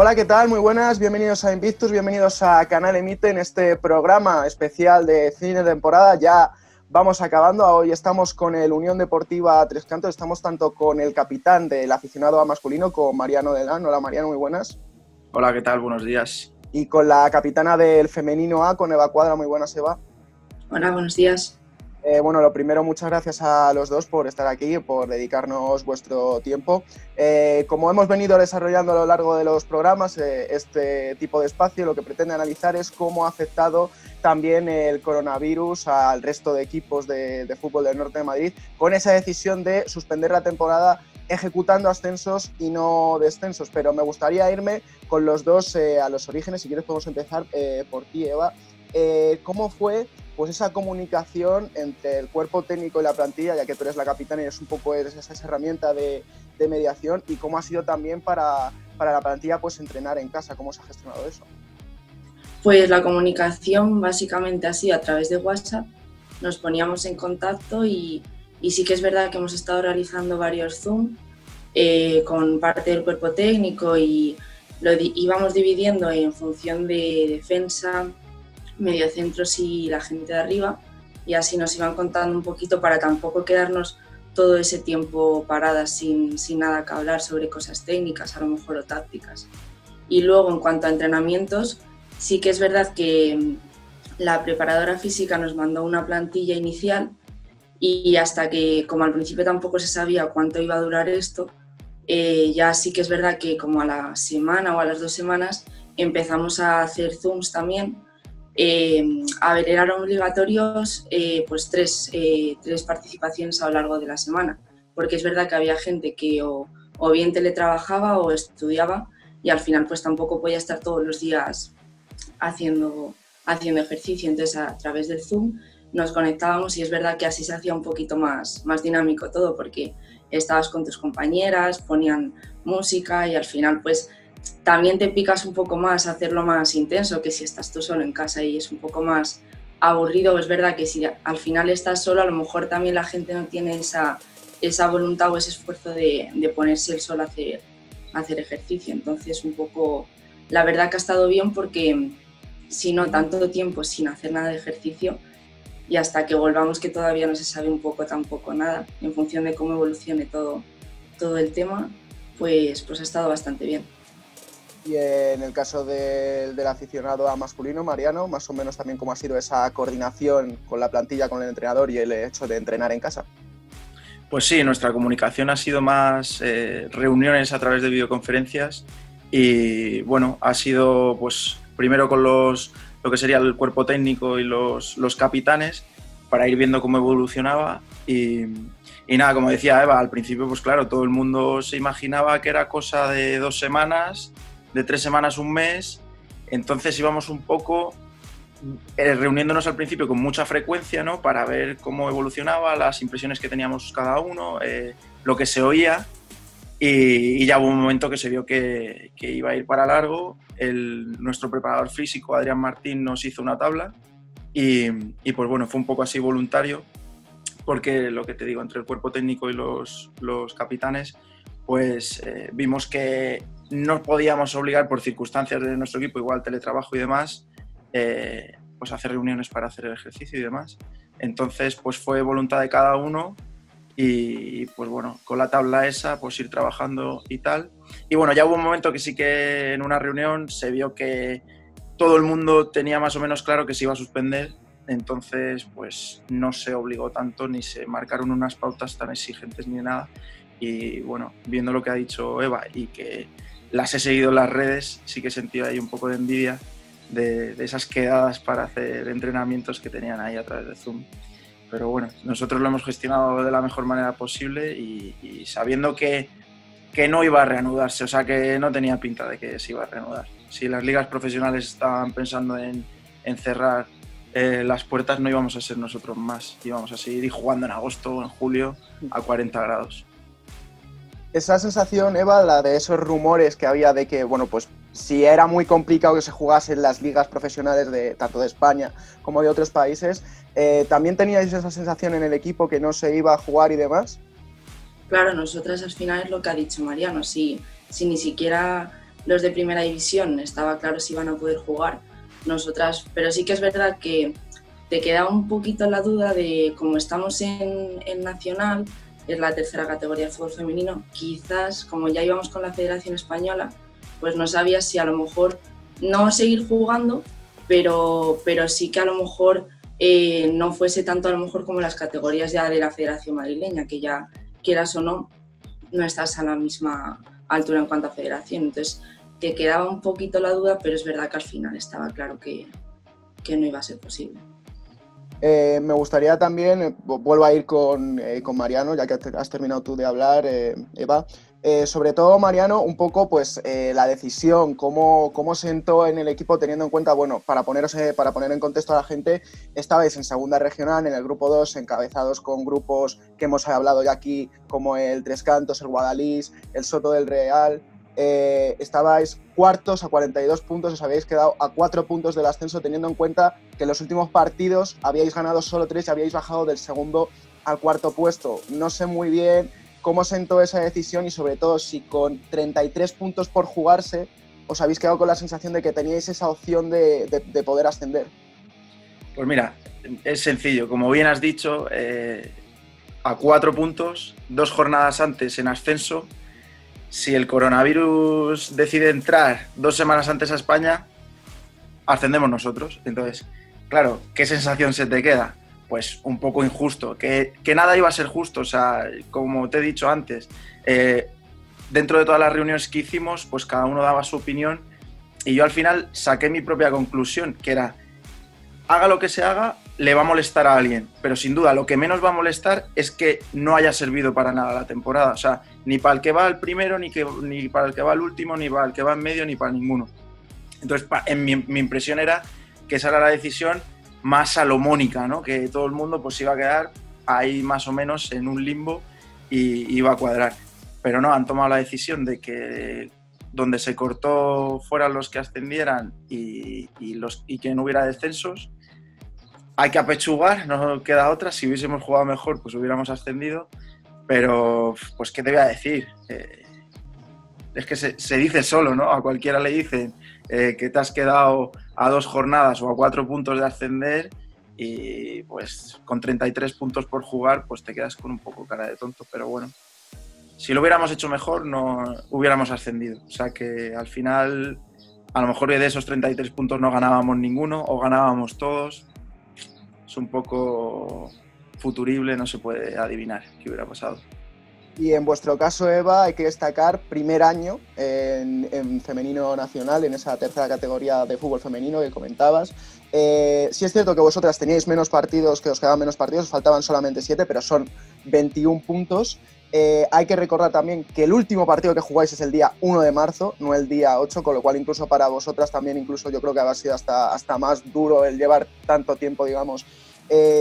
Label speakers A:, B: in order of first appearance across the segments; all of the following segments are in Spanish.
A: Hola, ¿qué tal? Muy buenas, bienvenidos a Invictus, bienvenidos a Canal Emite en este programa especial de cine de temporada. Ya vamos acabando, hoy estamos con el Unión Deportiva Tres Cantos, estamos tanto con el capitán del aficionado A masculino, con Mariano Delán. Hola Mariano, muy buenas.
B: Hola, ¿qué tal? Buenos días.
A: Y con la capitana del femenino A, con Eva Cuadra. Muy buenas, Eva.
C: Hola, buenos días.
A: Bueno, lo primero, muchas gracias a los dos por estar aquí, por dedicarnos vuestro tiempo. Como hemos venido desarrollando a lo largo de los programas, este tipo de espacio lo que pretende analizar es cómo ha afectado también el coronavirus al resto de equipos de fútbol del norte de Madrid, con esa decisión de suspender la temporada ejecutando ascensos y no descensos. Pero me gustaría irme con los dos a los orígenes. Si quieres podemos empezar por ti, Eva. ¿Cómo fue pues esa comunicación entre el cuerpo técnico y la plantilla, ya que tú eres la capitana y eres un poco esa herramienta de mediación, y cómo ha sido también para la plantilla pues entrenar en casa? ¿Cómo se ha gestionado eso?
C: Pues la comunicación básicamente ha sido a través de WhatsApp, nos poníamos en contacto y sí que es verdad que hemos estado realizando varios Zoom con parte del cuerpo técnico y lo íbamos dividiendo en función de defensa, mediocentros y la gente de arriba, y así nos iban contando un poquito para tampoco quedarnos todo ese tiempo paradas sin nada que hablar sobre cosas técnicas, a lo mejor, o tácticas. Y luego, en cuanto a entrenamientos, sí que es verdad que la preparadora física nos mandó una plantilla inicial y hasta que, como al principio tampoco se sabía cuánto iba a durar esto, ya sí que es verdad que como a la semana o a las 2 semanas empezamos a hacer Zooms también. A ver, eran obligatorios pues tres participaciones a lo largo de la semana, porque es verdad que había gente que o bien teletrabajaba o estudiaba y al final pues tampoco podía estar todos los días haciendo ejercicio. Entonces a través del Zoom nos conectábamos y es verdad que así se hacía un poquito más dinámico todo, porque estabas con tus compañeras, ponían música y al final pues también te picas un poco más a hacerlo más intenso que si estás tú solo en casa y es un poco más aburrido. Es verdad que si al final estás solo, a lo mejor también la gente no tiene esa voluntad o ese esfuerzo de ponerse el solo a hacer ejercicio. Entonces un poco, la verdad que ha estado bien, porque si no, tanto tiempo sin hacer nada de ejercicio y hasta que volvamos, que todavía no se sabe un poco tampoco nada, en función de cómo evolucione todo el tema, pues ha estado bastante bien.
A: Y en el caso del aficionado A masculino, Mariano, más o menos también cómo ha sido esa coordinación con la plantilla, con el entrenador y el hecho de entrenar en casa.
B: Pues sí, nuestra comunicación ha sido más reuniones a través de videoconferencias y bueno, ha sido pues primero con lo que sería el cuerpo técnico y los capitanes para ir viendo cómo evolucionaba y nada, como decía Eva, al principio pues claro, todo el mundo se imaginaba que era cosa de 2 semanas, de 3 semanas, un mes. Entonces íbamos un poco reuniéndonos al principio con mucha frecuencia, ¿no? Para ver cómo evolucionaba, las impresiones que teníamos cada uno, lo que se oía, y ya hubo un momento que se vio que iba a ir para largo. Nuestro preparador físico, Adrián Martín, nos hizo una tabla y pues bueno, fue un poco así voluntario, porque lo que te digo, entre el cuerpo técnico y los capitanes, pues vimos que no podíamos obligar por circunstancias de nuestro equipo, igual teletrabajo y demás, pues hacer reuniones para hacer el ejercicio y demás. Entonces pues fue voluntad de cada uno y pues bueno, con la tabla esa pues ir trabajando y tal. Y bueno, ya hubo un momento que sí que en una reunión se vio que todo el mundo tenía más o menos claro que se iba a suspender. Entonces pues no se obligó tanto ni se marcaron unas pautas tan exigentes ni nada. Y bueno, viendo lo que ha dicho Eva y que las he seguido en las redes, sí que he sentido ahí un poco de envidia de esas quedadas para hacer entrenamientos que tenían ahí a través de Zoom. Pero bueno, nosotros lo hemos gestionado de la mejor manera posible y sabiendo que no iba a reanudarse, o sea que no tenía pinta de que se iba a reanudar. Si las ligas profesionales estaban pensando en cerrar las puertas, no íbamos a ser nosotros más, íbamos a seguir jugando en agosto o en julio a 40 grados.
A: Esa sensación, Eva, la de esos rumores que había de que, bueno, pues si era muy complicado que se jugase en las ligas profesionales tanto de España como de otros países, ¿también teníais esa sensación en el equipo que no se iba a jugar y demás?
C: Claro, nosotras al final es lo que ha dicho Mariano, si ni siquiera los de primera división estaba claro si iban a poder jugar. Nosotras, pero sí que es verdad que te queda un poquito la duda de, como estamos en Nacional, es la tercera categoría de fútbol femenino, quizás como ya íbamos con la Federación Española, pues no sabías si a lo mejor no seguir jugando, pero sí que a lo mejor no fuese tanto a lo mejor como las categorías ya de la Federación Madrileña, que ya quieras o no estás a la misma altura en cuanto a federación. Entonces te quedaba un poquito la duda, pero es verdad que al final estaba claro que no iba a ser posible.
A: Me gustaría también, vuelvo a ir con Mariano, ya que has terminado tú de hablar, Eva. Sobre todo, Mariano, un poco pues la decisión, cómo sentó en el equipo, teniendo en cuenta, bueno, para poner en contexto a la gente, estabais en segunda regional, en el grupo 2, encabezados con grupos que hemos hablado ya aquí, como el Tres Cantos, el Guadalís, el Soto del Real. Estabais cuartos a 42 puntos, os habéis quedado a 4 puntos del ascenso, teniendo en cuenta que en los últimos partidos habíais ganado solo 3 y habíais bajado del segundo al cuarto puesto. No sé muy bien cómo sentó esa decisión y sobre todo si con 33 puntos por jugarse os habéis quedado con la sensación de que teníais esa opción de poder ascender.
B: Pues mira, es sencillo, como bien has dicho, a 4 puntos, 2 jornadas antes en ascenso. Si el coronavirus decide entrar 2 semanas antes a España, ascendemos nosotros. Entonces, claro, ¿qué sensación se te queda? Pues un poco injusto, que nada iba a ser justo. O sea, como te he dicho antes, dentro de todas las reuniones que hicimos, pues cada uno daba su opinión y yo al final saqué mi propia conclusión, que era, haga lo que se haga, le va a molestar a alguien, pero sin duda lo que menos va a molestar es que no haya servido para nada la temporada, o sea, ni para el que va al primero, ni para el que va al último, ni para el que va en medio, ni para ninguno. Entonces, mi impresión era que esa era la decisión más salomónica, ¿no? Que todo el mundo pues iba a quedar ahí más o menos en un limbo y iba a cuadrar. Pero no, han tomado la decisión de que donde se cortó fueran los que ascendieran y que no hubiera descensos. Hay que apechugar, no queda otra. Si hubiésemos jugado mejor, pues hubiéramos ascendido. Pero, pues, ¿qué te voy a decir? Es que se dice solo, ¿no? A cualquiera le dicen que te has quedado a 2 jornadas o a 4 puntos de ascender y, pues, con 33 puntos por jugar, pues te quedas con un poco cara de tonto. Pero bueno, si lo hubiéramos hecho mejor, no hubiéramos ascendido. O sea que, al final, a lo mejor de esos 33 puntos no ganábamos ninguno o ganábamos todos. Es un poco futurible, no se puede adivinar qué hubiera pasado.
A: Y en vuestro caso, Eva, hay que destacar primer año en femenino nacional, en esa tercera categoría de fútbol femenino que comentabas. Sí es cierto que vosotras teníais menos partidos, que os quedaban menos partidos, os faltaban solamente 7, pero son 21 puntos. Hay que recordar también que el último partido que jugáis es el día 1 de marzo, no el día 8, con lo cual incluso para vosotras también, incluso yo creo que ha sido hasta más duro el llevar tanto tiempo, digamos,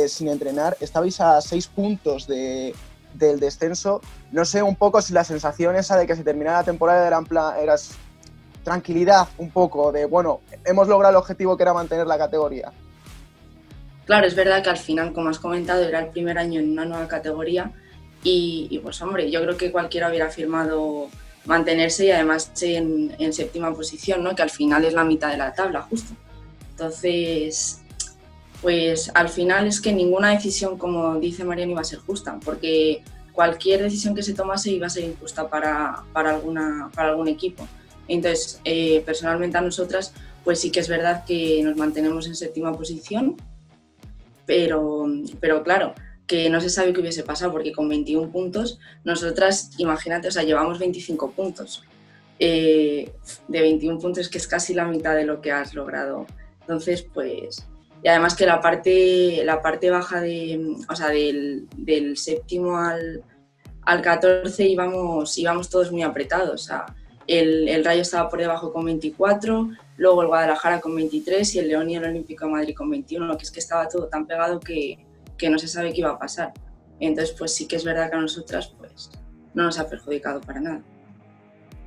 A: sin entrenar. Estabais a 6 puntos del descenso. No sé un poco si la sensación esa de que se terminara la temporada era tranquilidad un poco, de bueno, hemos logrado el objetivo que era mantener la categoría.
C: Claro, es verdad que al final, como has comentado, era el primer año en una nueva categoría y pues hombre, yo creo que cualquiera hubiera firmado mantenerse y además en séptima posición, ¿no? Que al final es la mitad de la tabla, justo. Entonces, pues al final es que ninguna decisión, como dice Mariano, iba a ser justa, porque cualquier decisión que se tomase iba a ser injusta para algún equipo. Entonces, personalmente a nosotras, pues sí que es verdad que nos mantenemos en séptima posición, pero claro, que no se sabe qué hubiese pasado, porque con 21 puntos, nosotras, imagínate, o sea, llevamos 25 puntos. De 21 puntos, que es casi la mitad de lo que has logrado. Entonces, pues... Y además que la parte baja del séptimo al 14 íbamos todos muy apretados. O sea, el Rayo estaba por debajo con 24, luego el Guadalajara con 23 y el León y el Olímpico de Madrid con 21, que es que estaba todo tan pegado que no se sabe qué iba a pasar. Entonces, pues sí que es verdad que a nosotras pues, no nos ha perjudicado para nada.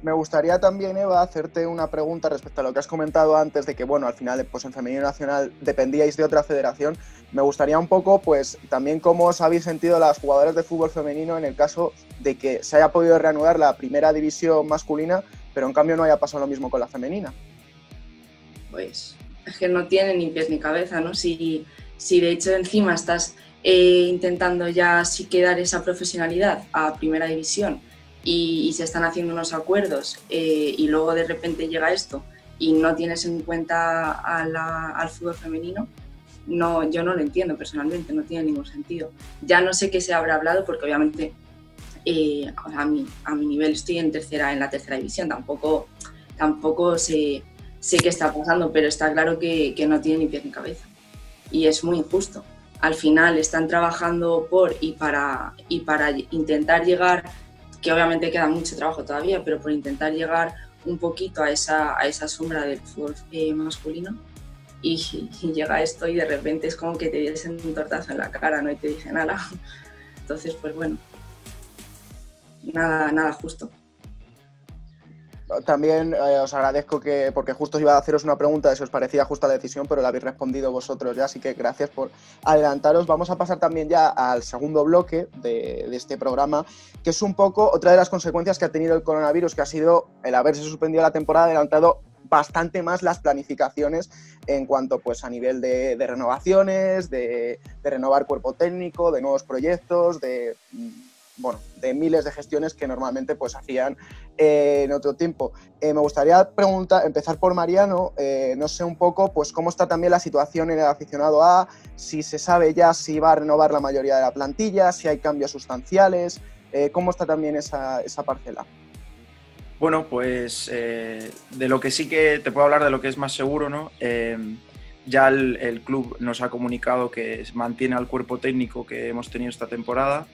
A: Me gustaría también, Eva, hacerte una pregunta respecto a lo que has comentado antes de que, bueno, al final, pues en femenino nacional dependíais de otra federación. Me gustaría un poco, pues, también cómo os habéis sentido las jugadoras de fútbol femenino en el caso de que se haya podido reanudar la primera división masculina, pero en cambio no haya pasado lo mismo con la femenina.
C: Pues es que no tiene ni pies ni cabeza, ¿no? Si de hecho encima estás intentando ya sí que dar esa profesionalidad a primera división y se están haciendo unos acuerdos y luego de repente llega esto y no tienes en cuenta al fútbol femenino, no, yo no lo entiendo personalmente, no tiene ningún sentido. Ya no sé qué se habrá hablado porque obviamente a mi nivel estoy en la tercera división, tampoco sé qué está pasando, pero está claro que no tiene ni pies ni cabeza y es muy injusto. Al final están trabajando por y para intentar llegar, que obviamente queda mucho trabajo todavía, pero por intentar llegar un poquito a esa sombra del fútbol masculino y llega esto y de repente es como que te diesen un tortazo en la cara, no y te dije nada. Entonces, pues bueno, nada justo.
A: También os agradezco porque justo iba a haceros una pregunta de si os parecía justa la decisión, pero la habéis respondido vosotros ya, así que gracias por adelantaros. Vamos a pasar también ya al segundo bloque de este programa, que es un poco otra de las consecuencias que ha tenido el coronavirus, que ha sido el haberse suspendido la temporada, adelantado bastante más las planificaciones en cuanto pues a nivel de renovaciones, de renovar cuerpo técnico, de nuevos proyectos, de miles de gestiones que normalmente pues hacían en otro tiempo. Me gustaría empezar por Mariano, no sé un poco pues cómo está también la situación en el aficionado A, si se sabe ya si va a renovar la mayoría de la plantilla, si hay cambios sustanciales, cómo está también esa parcela.
B: Bueno, pues de lo que sí que te puedo hablar, de lo que es más seguro, ¿no? Ya el club nos ha comunicado que mantiene al cuerpo técnico que hemos tenido esta temporada.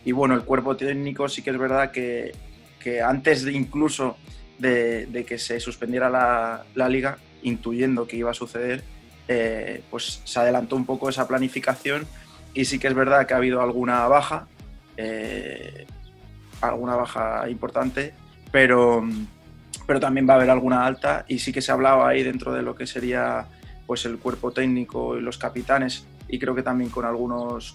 B: Y bueno, el cuerpo técnico sí que es verdad que antes incluso de que se suspendiera la liga, intuyendo que iba a suceder, pues se adelantó un poco esa planificación y sí que es verdad que ha habido alguna baja importante, pero también va a haber alguna alta y sí que se hablaba ahí dentro de lo que sería pues el cuerpo técnico y los capitanes y creo que también con algunos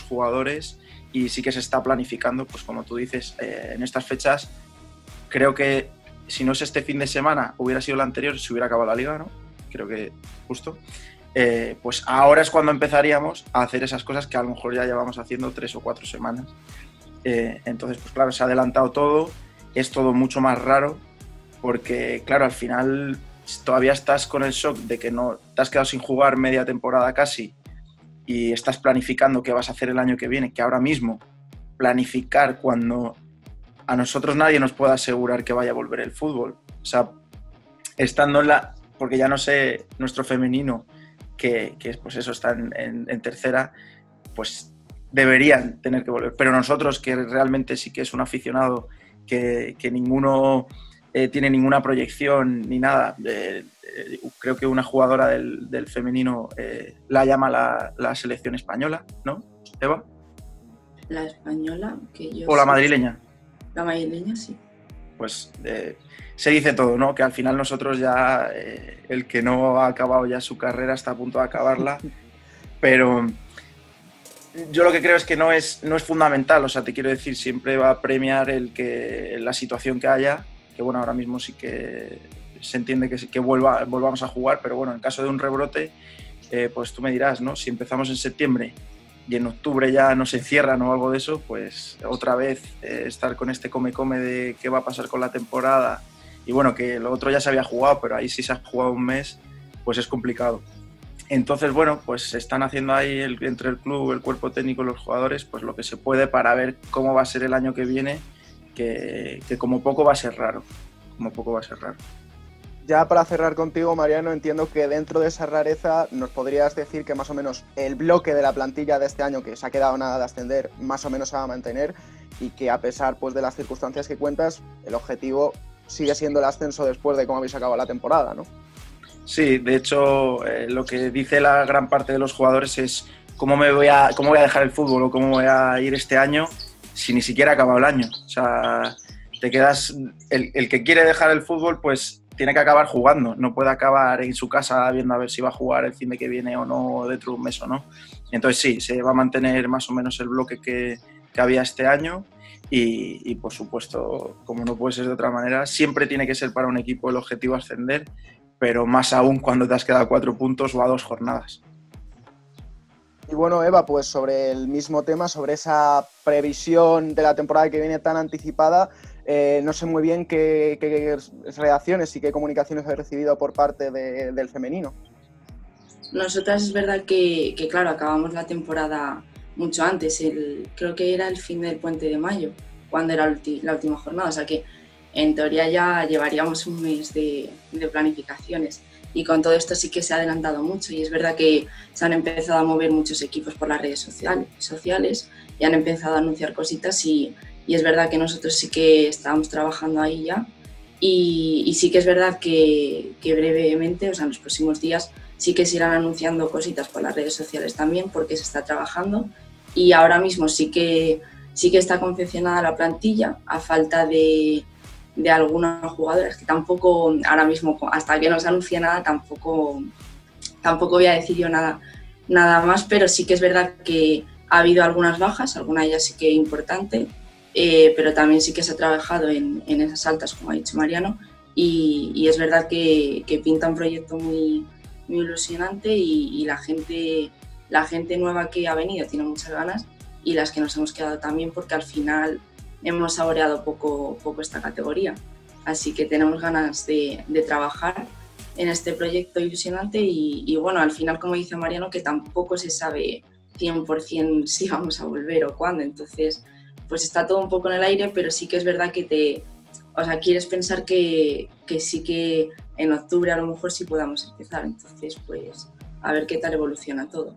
B: jugadores y sí que se está planificando, pues como tú dices, en estas fechas. Creo que si no es este fin de semana, hubiera sido el anterior, se hubiera acabado la liga, ¿no? Creo que justo. Pues ahora es cuando empezaríamos a hacer esas cosas que a lo mejor ya llevamos haciendo 3 o 4 semanas. Entonces, pues claro, se ha adelantado todo, es todo mucho más raro, porque claro, al final todavía estás con el shock de que no te has quedado sin jugar media temporada casi y estás planificando qué vas a hacer el año que viene, que ahora mismo planificar cuando a nosotros nadie nos puede asegurar que vaya a volver el fútbol. O sea, estando porque ya no sé, nuestro femenino, que pues eso está en tercera, pues deberían tener que volver. Pero nosotros, que realmente sí que es un aficionado, que ninguno tiene ninguna proyección ni nada, creo que una jugadora del femenino la llama la selección española, ¿no, Eva?
C: La española, que yo
B: o la madrileña.
C: La madrileña, sí.
B: Pues se dice todo, ¿no? Que al final nosotros ya, el que no ha acabado ya su carrera está a punto de acabarla, pero yo lo que creo es que no es fundamental, o sea, te quiero decir, siempre va a premiar la situación que haya, que bueno, ahora mismo sí que se entiende que volvamos a jugar, pero bueno, en caso de un rebrote, pues tú me dirás, ¿no? Si empezamos en septiembre y en octubre ya no se cierran o algo de eso, pues otra vez estar con este come-come de qué va a pasar con la temporada. Y bueno, que lo otro ya se había jugado, pero ahí sí se ha jugado un mes, pues es complicado. Entonces, bueno, pues se están haciendo ahí entre el club, el cuerpo técnico y los jugadores, pues lo que se puede para ver cómo va a ser el año que viene, que como poco va a ser raro,
A: Ya para cerrar contigo, Mariano, entiendo que dentro de esa rareza nos podrías decir que más o menos el bloque de la plantilla de este año, que se ha quedado nada de ascender, más o menos se va a mantener y que a pesar pues, de las circunstancias que cuentas, el objetivo sigue siendo el ascenso después de cómo habéis acabado la temporada, ¿no?
B: Sí, de hecho, lo que dice la gran parte de los jugadores es cómo voy a dejar el fútbol o cómo voy a ir este año si ni siquiera ha acabado el año. O sea, te quedas... El que quiere dejar el fútbol, pues tiene que acabar jugando, no puede acabar en su casa viendo a ver si va a jugar el fin de que viene o no, dentro de un mes o no. Entonces sí, se va a mantener más o menos el bloque que que había este año y, por supuesto, como no puede ser de otra manera, siempre tiene que ser para un equipo el objetivo ascender, pero más aún cuando te has quedado 4 puntos o a 2 jornadas.
A: Y bueno, Eva, pues sobre el mismo tema, sobre esa previsión de la temporada que viene tan anticipada, no sé muy bien qué reacciones y qué comunicaciones he recibido por parte del femenino.
C: Nosotras es verdad que claro, acabamos la temporada mucho antes, creo que era el fin del puente de mayo, cuando era la última jornada, o sea que en teoría ya llevaríamos un mes de planificaciones y con todo esto sí que se ha adelantado mucho y es verdad que se han empezado a mover muchos equipos por las redes sociales y han empezado a anunciar cositas y es verdad que nosotros sí que estábamos trabajando ahí ya y sí que es verdad que brevemente, o sea en los próximos días, sí que se irán anunciando cositas por las redes sociales también porque se está trabajando y ahora mismo sí que está confeccionada la plantilla a falta de algunas jugadoras que tampoco ahora mismo, hasta que no se anuncie nada, tampoco voy a decir yo nada más, pero sí que es verdad que ha habido algunas bajas, alguna de ellas sí que importante, pero también sí que se ha trabajado en esas altas, como ha dicho Mariano, y es verdad que pinta un proyecto muy ilusionante y la gente nueva que ha venido tiene muchas ganas y las que nos hemos quedado también porque al final hemos saboreado poco esta categoría. Así que tenemos ganas de trabajar en este proyecto ilusionante y bueno, al final, como dice Mariano, que tampoco se sabe 100% si vamos a volver o cuándo. Entonces, pues está todo un poco en el aire, pero sí que es verdad que quieres pensar que sí que en octubre a lo mejor sí podamos empezar. Entonces, pues a ver qué tal evoluciona todo.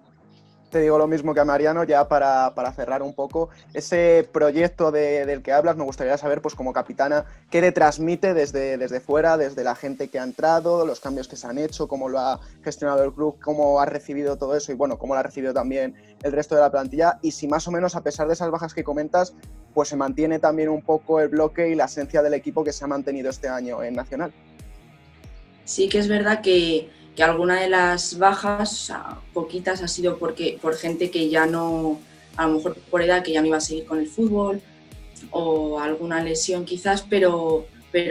A: Te digo lo mismo que a Mariano, ya para cerrar un poco, ese proyecto del que hablas, me gustaría saber, pues como capitana, qué le transmite desde fuera, desde la gente que ha entrado, los cambios que se han hecho, cómo lo ha gestionado el club, cómo ha recibido todo eso y bueno, cómo lo ha recibido también el resto de la plantilla y si más o menos, a pesar de esas bajas que comentas, pues se mantiene también un poco el bloque y la esencia del equipo que se ha mantenido este año en Nacional.
C: Sí que es verdad que alguna de las bajas, o sea, poquitas, ha sido por gente que ya no, a lo mejor por edad, que ya no iba a seguir con el fútbol o alguna lesión quizás, pero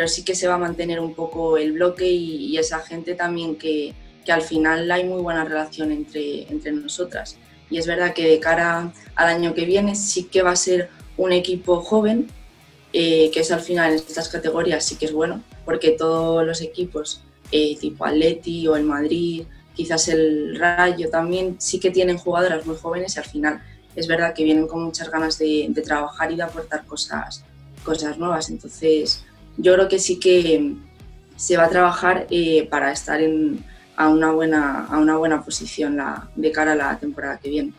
C: sí que se va a mantener un poco el bloque y esa gente también que al final hay muy buena relación entre nosotras. Y es verdad que de cara al año que viene sí que va a ser un equipo joven, que es al final en estas categorías sí que es bueno, porque todos los equipos tipo Atleti o el Madrid, quizás el Rayo también, sí que tienen jugadoras muy jóvenes y al final es verdad que vienen con muchas ganas de trabajar y de aportar cosas nuevas. Entonces yo creo que sí que se va a trabajar para estar a una buena posición de cara a la temporada que viene.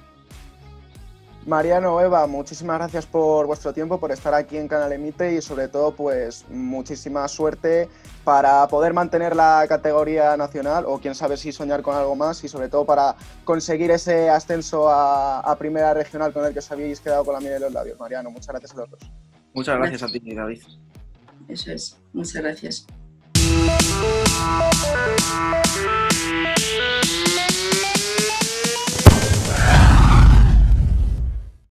A: Mariano, Eva, muchísimas gracias por vuestro tiempo, por estar aquí en Canal Emite y sobre todo pues muchísima suerte para poder mantener la categoría nacional o quién sabe si soñar con algo más y sobre todo para conseguir ese ascenso a primera regional con el que os habéis quedado con la miel en los labios. Mariano, muchas gracias a los dos.
B: Muchas gracias a ti, David.
C: Eso es, muchas gracias.